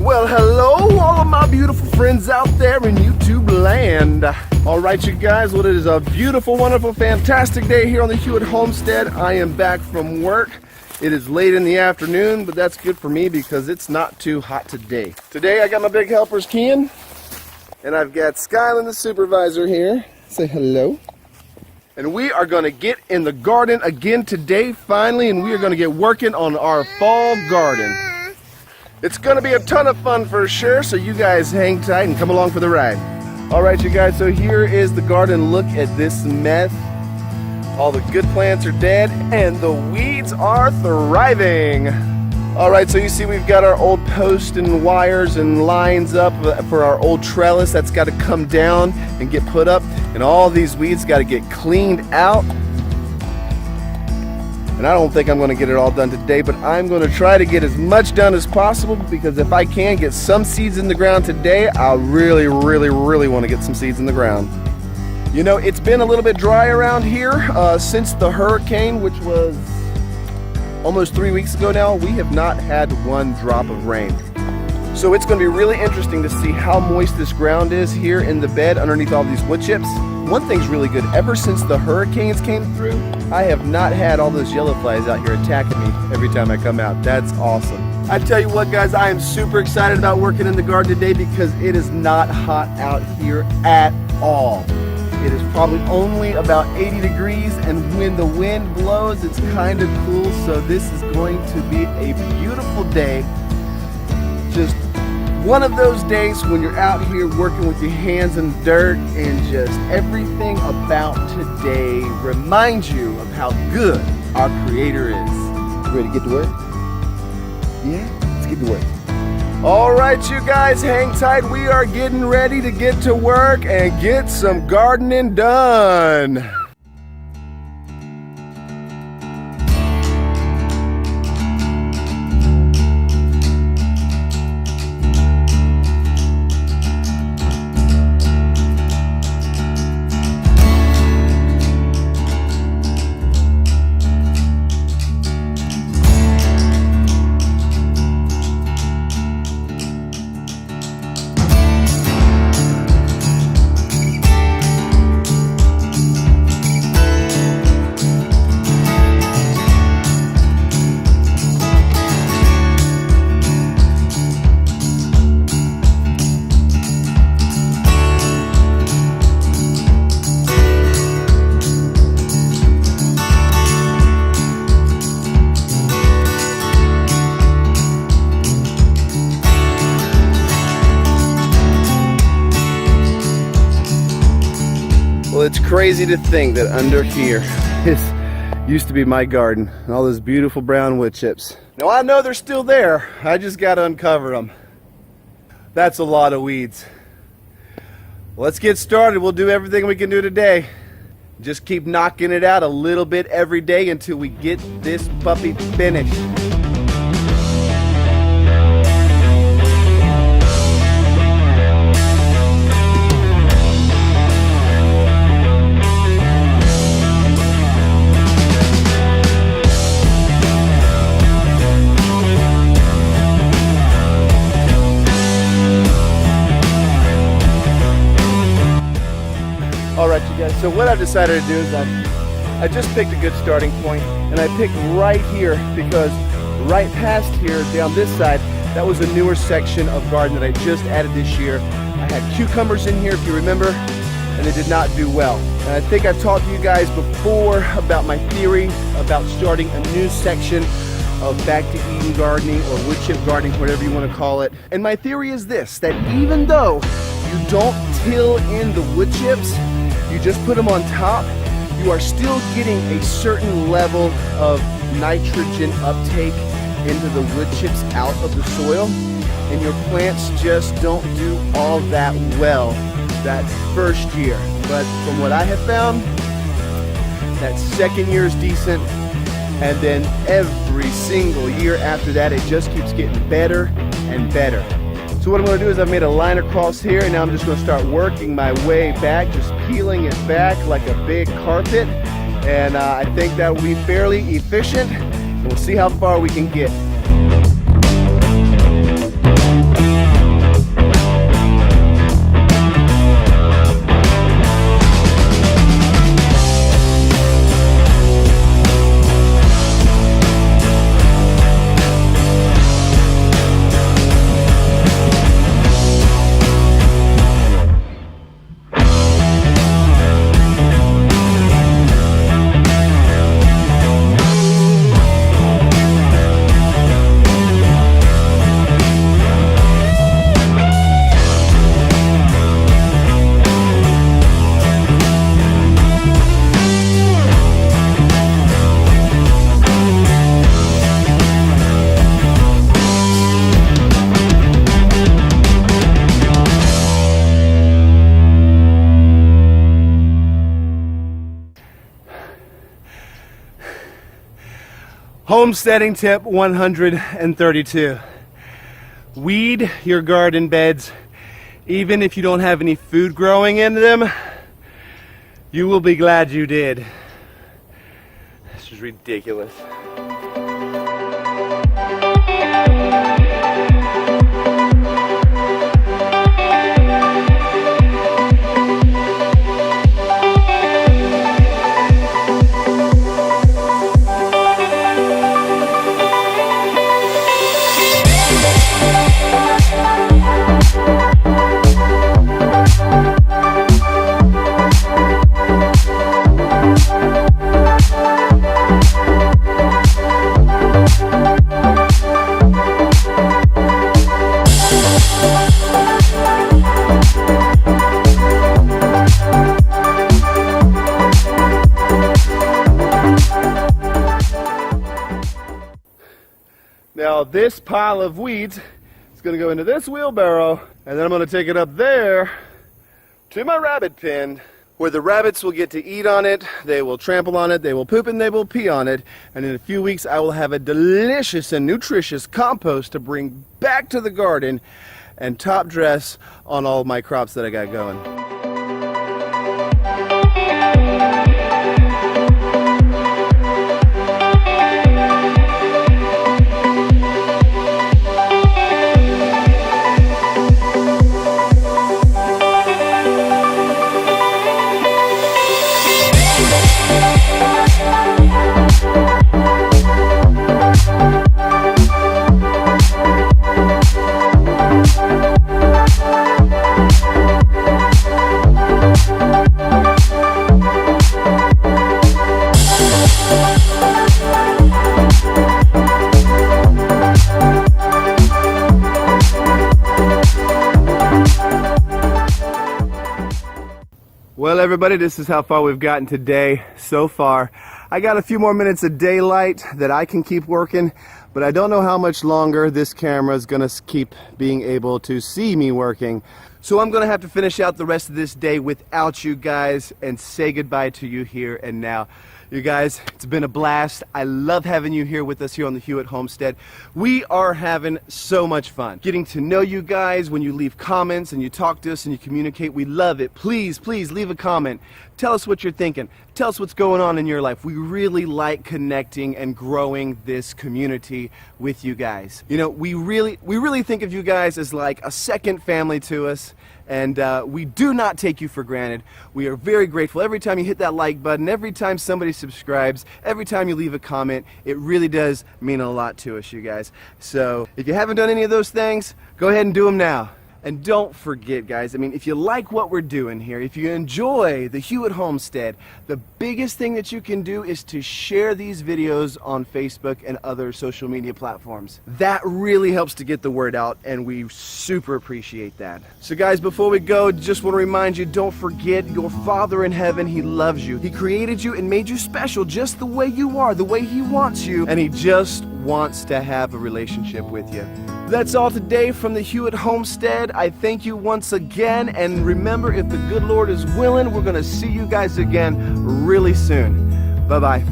Well, hello, all of my beautiful friends out there in YouTube land. All right, you guys, well, it is a beautiful, wonderful, fantastic day here on the Hewitt Homestead. I am back from work. It is late in the afternoon, but that's good for me because it's not too hot today. Today, I got my big helpers, Kian, and I've got Skyland, the supervisor, here. Say hello. And we are going to get in the garden again today, finally, and we are going to get working on our fall garden. It's going to be a ton of fun for sure, so you guys hang tight and come along for the ride. All right, you guys, so here is the garden. Look at this mess. All the good plants are dead, and the weeds are thriving. All right, so you see we've got our old posts and wires and lines up for our old trellis. That's got to come down and get put up, and all these weeds got to get cleaned out. And I don't think I'm going to get it all done today, but I'm going to try to get as much done as possible, because if I can get some seeds in the ground today, I really want to get some seeds in the ground. You know, it's been a little bit dry around here since the hurricane, which was almost 3 weeks ago now. We have not had one drop of rain. So it's going to be really interesting to see how moist this ground is here in the bed underneath all these wood chips. One thing's really good, ever since the hurricanes came through, I have not had all those yellow flies out here attacking me every time I come out. That's awesome. I tell you what, guys, I am super excited about working in the garden today because it is not hot out here at all. It is probably only about 80 degrees, and when the wind blows, it's kind of cool. So this is going to be a beautiful day. Just one of those days when you're out here working with your hands in dirt, and just everything about today reminds you of how good our Creator is. You ready to get to work? Yeah? Let's get to work. All right, you guys, hang tight. We are getting ready to get to work and get some gardening done. Well, it's crazy to think that under here used to be my garden, and all those beautiful brown wood chips. Now I know they're still there, I just got to uncover them. That's a lot of weeds. Let's get started. We'll do everything we can do today. Just keep knocking it out a little bit every day until we get this puppy finished. Alright, you guys, so what I've decided to do is I just picked a good starting point, and I picked right here because right past here, down this side, that was a newer section of garden that I just added this year. I had cucumbers in here, if you remember, and they did not do well. And I think I've talked to you guys before about my theory about starting a new section of Back to Eden gardening, or wood chip gardening, whatever you want to call it. And my theory is this, that even though you don't till in the wood chips, you just put them on top, you are still getting a certain level of nitrogen uptake into the wood chips out of the soil, and your plants just don't do all that well that first year. But from what I have found, that second year is decent, and then every single year after that, it just keeps getting better and better. So what I'm going to do is I've made a line across here, and now I'm just going to start working my way back, just peeling it back like a big carpet. And I think that will be fairly efficient, and we'll see how far we can get. Homesteading tip 132. Weed your garden beds. Even if you don't have any food growing in them, you will be glad you did. This is ridiculous. Now this pile of weeds is going to go into this wheelbarrow, and then I'm going to take it up there to my rabbit pen, where the rabbits will get to eat on it, they will trample on it, they will poop and they will pee on it, and in a few weeks I will have a delicious and nutritious compost to bring back to the garden and top dress on all my crops that I got going. Well, everybody, this is how far we've gotten today so far. I got a few more minutes of daylight that I can keep working, but I don't know how much longer this camera is going to keep being able to see me working. So I'm going to have to finish out the rest of this day without you guys and say goodbye to you here and now. You guys, it's been a blast. I love having you here with us here on the Hewitt Homestead. We are having so much fun getting to know you guys. When you leave comments and you talk to us and you communicate, we love it. Please, please leave a comment. Tell us what you're thinking. Tell us what's going on in your life. We really like connecting and growing this community with you guys. You know, we really think of you guys as like a second family to us. And we do not take you for granted. We are very grateful every time you hit that like button, every time somebody subscribes, every time you leave a comment. It really does mean a lot to us, you guys. So if you haven't done any of those things, go ahead and do them now. And don't forget, guys, I mean, if you like what we're doing here, if you enjoy the Hewitt Homestead, the biggest thing that you can do is to share these videos on Facebook and other social media platforms. That really helps to get the word out, and we super appreciate that. So guys, before we go, just want to remind you, don't forget your Father in heaven, He loves you. He created you and made you special just the way you are, the way He wants you, and He just wants to have a relationship with you. That's all today from the Hewitt Homestead. I thank you once again, and remember, if the good Lord is willing, we're going to see you guys again really soon. Bye-bye.